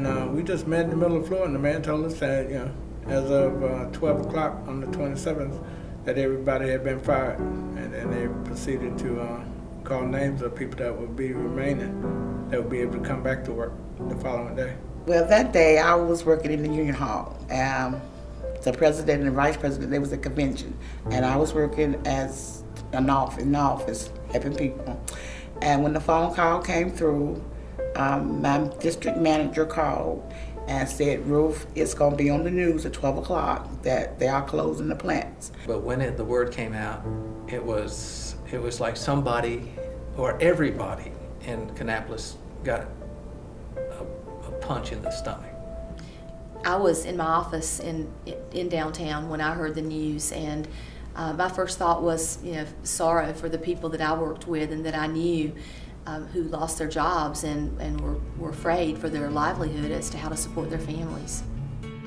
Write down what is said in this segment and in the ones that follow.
And we just met in the middle of the floor, and the man told us that, as of 12 o'clock on the 27th, that everybody had been fired. And then they proceeded to call names of people that would be remaining, that would be able to come back to work the following day. Well, that day I was working in the Union Hall. The president and the vice president, there was a convention, and I was working as in the office, helping people. And when the phone call came through, my district manager called and said, Ruth, it's going to be on the news at 12 o'clock that they are closing the plants. But when the word came out, it was like somebody or everybody in Kannapolis got a punch in the stomach. I was in my office in downtown when I heard the news, and my first thought was, sorrow for the people that I worked with and that I knew who lost their jobs and were afraid for their livelihood as to how to support their families.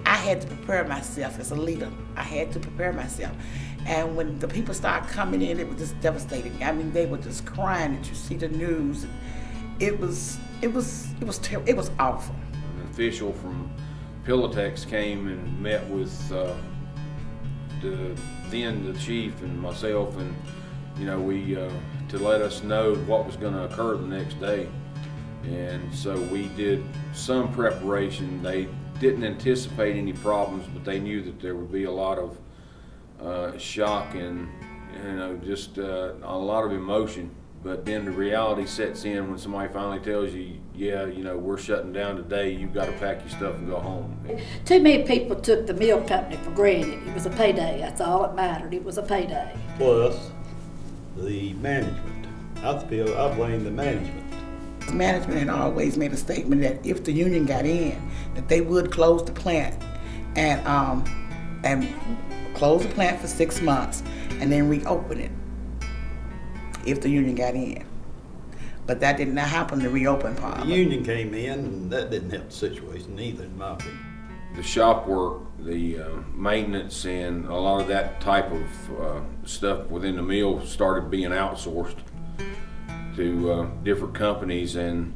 I had to prepare myself as a leader. I had to prepare myself. And when the people started coming in, it was just devastating. I mean, they were just crying that you see the news. It was terrible. It was awful. An official from Pilatex came and met with the chief and myself, and to let us know what was going to occur the next day. And so we did some preparation. They didn't anticipate any problems, but they knew that there would be a lot of shock and just a lot of emotion. But then the reality sets in when somebody finally tells you, yeah, we're shutting down today, you've got to pack your stuff and go home. Too many people took the mill company for granted. It was a payday, that's all that mattered. It was a payday. Plus, the management. I blame the management. Management had always made a statement that if the union got in, that they would close the plant and close the plant for 6 months and then reopen it if the union got in. But that did not happen, the reopen part. The union came in, and that didn't help the situation either, in my opinion. The shop work, the maintenance, and a lot of that type of stuff within the mill started being outsourced to different companies. And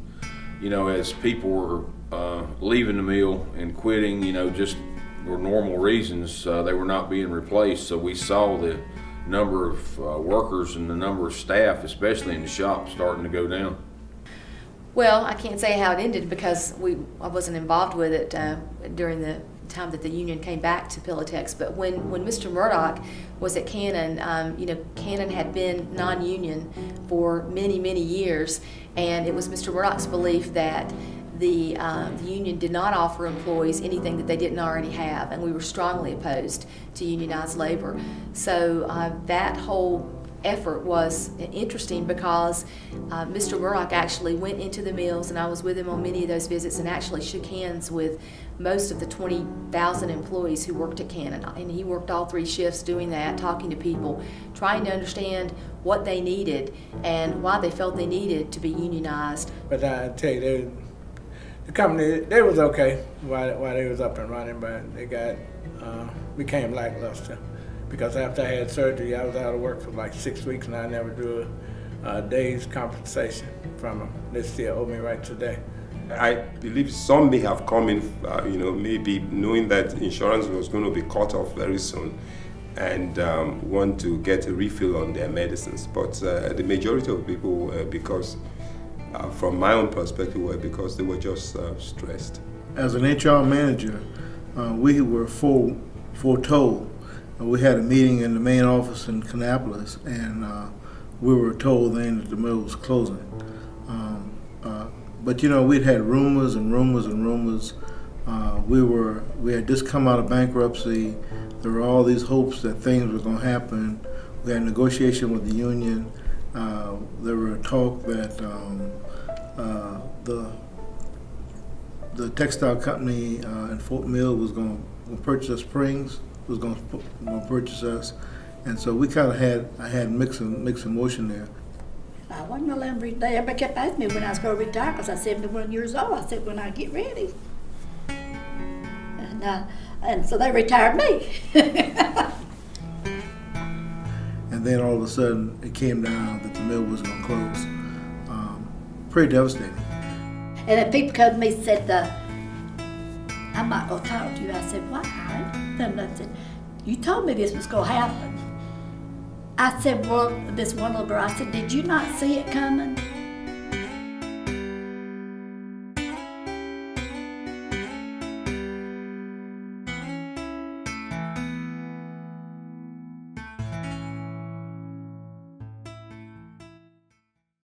as people were leaving the mill and quitting, just for normal reasons, they were not being replaced. So we saw the number of workers and the number of staff, especially in the shop, starting to go down. Well, I can't say how it ended because I wasn't involved with it during the time that the union came back to Pilatex. But when Mr. Murdoch was at Cannon, Cannon had been non-union for many, many years, and it was Mr. Murdoch's belief that the union did not offer employees anything that they didn't already have, and we were strongly opposed to unionized labor. So that whole effort was interesting because Mr. Murdoch actually went into the mills, and I was with him on many of those visits, and actually shook hands with most of the 20,000 employees who worked at Cannon. And he worked all 3 shifts doing that, talking to people, trying to understand what they needed and why they felt they needed to be unionized. But I tell you, the company, they was okay while they was up and running, but they became lackluster. Because after I had surgery, I was out of work for like 6 weeks, and I never drew a day's compensation from them. They still owe me right today. I believe some may have come in, maybe knowing that insurance was going to be cut off very soon, and want to get a refill on their medicines. But the majority of people, because from my own perspective, were because they were just stressed. As an HR manager, we were foretold. We had a meeting in the main office in Kannapolis, and we were told then that the mill was closing. But we'd had rumors and rumors and rumors. We had just come out of bankruptcy. There were all these hopes that things were going to happen. We had negotiation with the union. There were talk that the textile company in Fort Mill was going to purchase Springs, was going to purchase us, and so we kind of had mixed emotion there. I wasn't going to let them retire. Everybody kept asking me when I was going to retire because I was 71 years old. I said, when I get ready. And so they retired me. And then all of a sudden it came down that the mill was going to close. Pretty devastating. And then people came to me and said, I'm not gonna talk to you. I said, why? I said, you told me this was gonna happen. I said, well, this one little girl, I said, did you not see it coming?